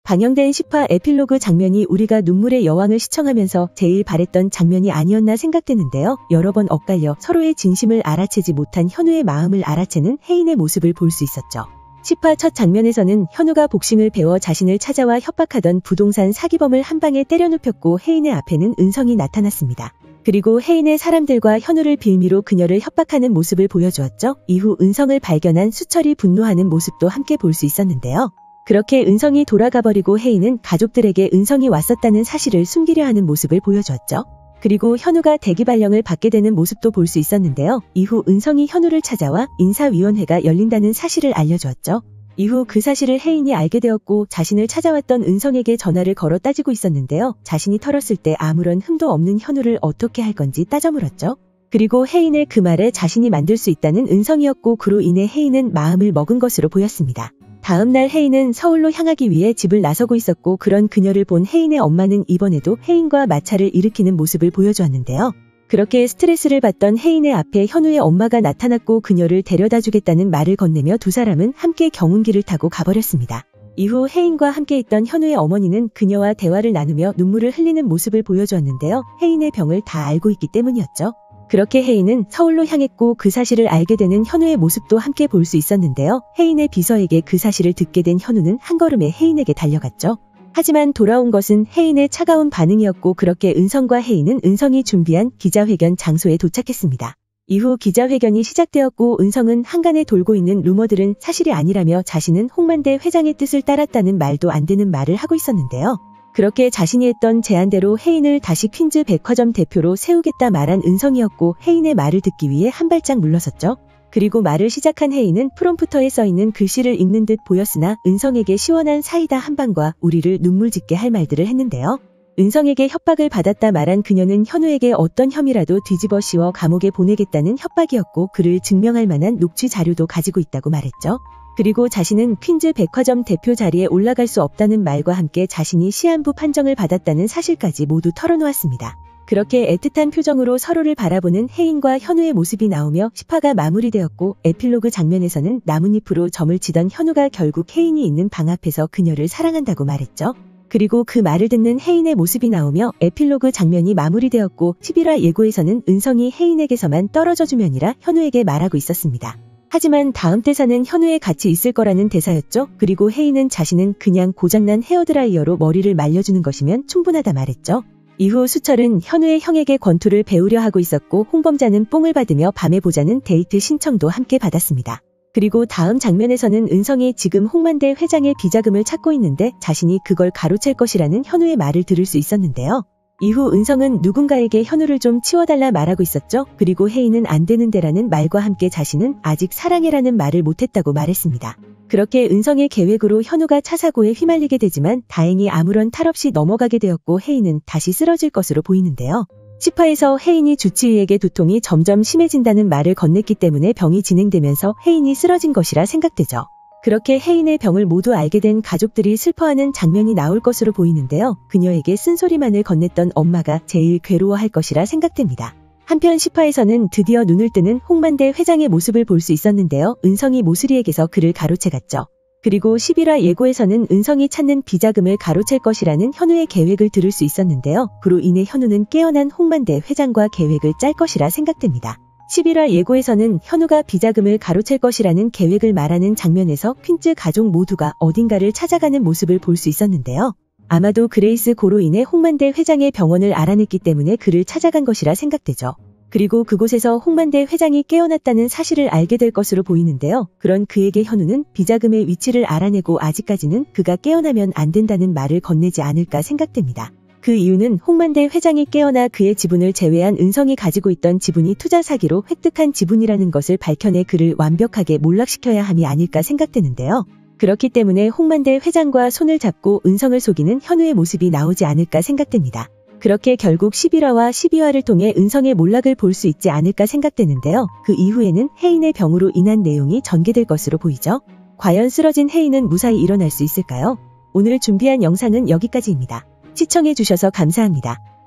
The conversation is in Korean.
방영된 10화 에필로그 장면이 우리가 눈물의 여왕을 시청하면서 제일 바랬던 장면이 아니었나 생각되는데요. 여러 번 엇갈려 서로의 진심을 알아채지 못한 현우의 마음을 알아채는 혜인의 모습을 볼 수 있었죠. 10화 첫 장면에서는 현우가 복싱을 배워 자신을 찾아와 협박하던 부동산 사기범을 한 방에 때려 눕혔고 혜인의 앞에는 은성이 나타났습니다. 그리고 혜인의 사람들과 현우를 빌미로 그녀를 협박하는 모습을 보여주었죠. 이후 은성을 발견한 수철이 분노하는 모습도 함께 볼 수 있었는데요. 그렇게 은성이 돌아가버리고 혜인은 가족들에게 은성이 왔었다는 사실을 숨기려 하는 모습을 보여주었죠. 그리고 현우가 대기발령을 받게 되는 모습도 볼 수 있었는데요. 이후 은성이 현우를 찾아와 인사위원회가 열린다는 사실을 알려주었죠. 이후 그 사실을 혜인이 알게 되었고 자신을 찾아왔던 은성에게 전화를 걸어 따지고 있었는데요. 자신이 털었을 때 아무런 흠도 없는 현우를 어떻게 할 건지 따져 물었죠. 그리고 혜인의 그 말에 자신이 만들 수 있다는 은성이었고 그로 인해 혜인은 마음을 먹은 것으로 보였습니다. 다음 날 혜인은 서울로 향하기 위해 집을 나서고 있었고 그런 그녀를 본 혜인의 엄마는 이번에도 혜인과 마찰을 일으키는 모습을 보여주었는데요. 그렇게 스트레스를 받던 혜인의 앞에 현우의 엄마가 나타났고 그녀를 데려다 주겠다는 말을 건네며 두 사람은 함께 경운기를 타고 가버렸습니다. 이후 혜인과 함께 있던 현우의 어머니는 그녀와 대화를 나누며 눈물을 흘리는 모습을 보여주었는데요. 혜인의 병을 다 알고 있기 때문이었죠. 그렇게 혜인은 서울로 향했고 그 사실을 알게 되는 현우의 모습도 함께 볼 수 있었는데요. 혜인의 비서에게 그 사실을 듣게 된 현우는 한 걸음에 혜인에게 달려갔죠. 하지만 돌아온 것은 혜인의 차가운 반응이었고 그렇게 은성과 혜인은 은성이 준비한 기자회견 장소에 도착했습니다. 이후 기자회견이 시작되었고 은성은 한간에 돌고 있는 루머들은 사실이 아니라며 자신은 홍만대 회장의 뜻을 따랐다는 말도 안 되는 말을 하고 있었는데요. 그렇게 자신이 했던 제안대로 혜인을 다시 퀸즈 백화점 대표로 세우겠다 말한 은성이었고 혜인의 말을 듣기 위해 한 발짝 물러섰죠. 그리고 말을 시작한 혜인은 프롬프터에 써있는 글씨를 읽는 듯 보였으나 은성에게 시원한 사이다 한 방과 우리를 눈물 짓게 할 말들을 했는데요. 은성에게 협박을 받았다 말한 그녀는 현우에게 어떤 혐의라도 뒤집어 씌워 감옥에 보내겠다는 협박이었고 그를 증명할 만한 녹취 자료도 가지고 있다고 말했죠. 그리고 자신은 퀸즈 백화점 대표 자리에 올라갈 수 없다는 말과 함께 자신이 시한부 판정을 받았다는 사실까지 모두 털어놓았습니다. 그렇게 애틋한 표정으로 서로를 바라보는 혜인과 현우의 모습이 나오며 10화가 마무리되었고 에필로그 장면에서는 나뭇잎으로 점을 치던 현우가 결국 혜인이 있는 방 앞에서 그녀를 사랑한다고 말했죠. 그리고 그 말을 듣는 혜인의 모습이 나오며 에필로그 장면이 마무리되었고 11화 예고에서는 은성이 혜인에게서만 떨어져 주면이라 현우에게 말하고 있었습니다. 하지만 다음 대사는 현우에 같이 있을 거라는 대사였죠. 그리고 혜인은 자신은 그냥 고장난 헤어드라이어로 머리를 말려주는 것이면 충분하다 말했죠. 이후 수철은 현우의 형에게 권투를 배우려 하고 있었고 홍범자는 뽕을 받으며 밤에 보자는 데이트 신청도 함께 받았습니다. 그리고 다음 장면에서는 은성이 지금 홍만대 회장의 비자금을 찾고 있는데 자신이 그걸 가로챌 것이라는 현우의 말을 들을 수 있었는데요. 이후 은성은 누군가에게 현우를 좀 치워달라 말하고 있었죠. 그리고 혜인은 안 되는데라는 말과 함께 자신은 아직 사랑해라는 말을 못했다고 말했습니다. 그렇게 은성의 계획으로 현우가 차 사고에 휘말리게 되지만 다행히 아무런 탈 없이 넘어가게 되었고 혜인은 다시 쓰러질 것으로 보이는데요. 10화에서 혜인이 주치의에게 두통이 점점 심해진다는 말을 건넸기 때문에 병이 진행되면서 혜인이 쓰러진 것이라 생각되죠. 그렇게 혜인의 병을 모두 알게 된 가족들이 슬퍼하는 장면이 나올 것으로 보이는데요. 그녀에게 쓴소리만을 건넸던 엄마가 제일 괴로워할 것이라 생각됩니다. 한편 10화에서는 드디어 눈을 뜨는 홍만대 회장의 모습을 볼 수 있었는데요. 은성이 모슬이에게서 그를 가로채갔죠. 그리고 11화 예고에서는 은성이 찾는 비자금을 가로챌 것이라는 현우의 계획을 들을 수 있었는데요. 그로 인해 현우는 깨어난 홍만대 회장과 계획을 짤 것이라 생각됩니다. 11화 예고에서는 현우가 비자금을 가로챌 것이라는 계획을 말하는 장면에서 퀸즈 가족 모두가 어딘가를 찾아가는 모습을 볼 수 있었는데요. 아마도 그레이스 고로 인해 홍만대 회장의 병원을 알아냈기 때문에 그를 찾아간 것이라 생각되죠. 그리고 그곳에서 홍만대 회장이 깨어났다는 사실을 알게 될 것으로 보이는데요. 그런 그에게 현우는 비자금의 위치를 알아내고 아직까지는 그가 깨어나면 안 된다는 말을 건네지 않을까 생각됩니다. 그 이유는 홍만대 회장이 깨어나 그의 지분을 제외한 은성이 가지고 있던 지분이 투자 사기로 획득한 지분이라는 것을 밝혀내 그를 완벽하게 몰락시켜야 함이 아닐까 생각되는데요. 그렇기 때문에 홍만대 회장과 손을 잡고 은성을 속이는 현우의 모습이 나오지 않을까 생각됩니다. 그렇게 결국 11화와 12화를 통해 은성의 몰락을 볼 수 있지 않을까 생각되는데요. 그 이후에는 혜인의 병으로 인한 내용이 전개될 것으로 보이죠. 과연 쓰러진 혜인은 무사히 일어날 수 있을까요? 오늘 준비한 영상은 여기까지입니다. 시청해주셔서 감사합니다.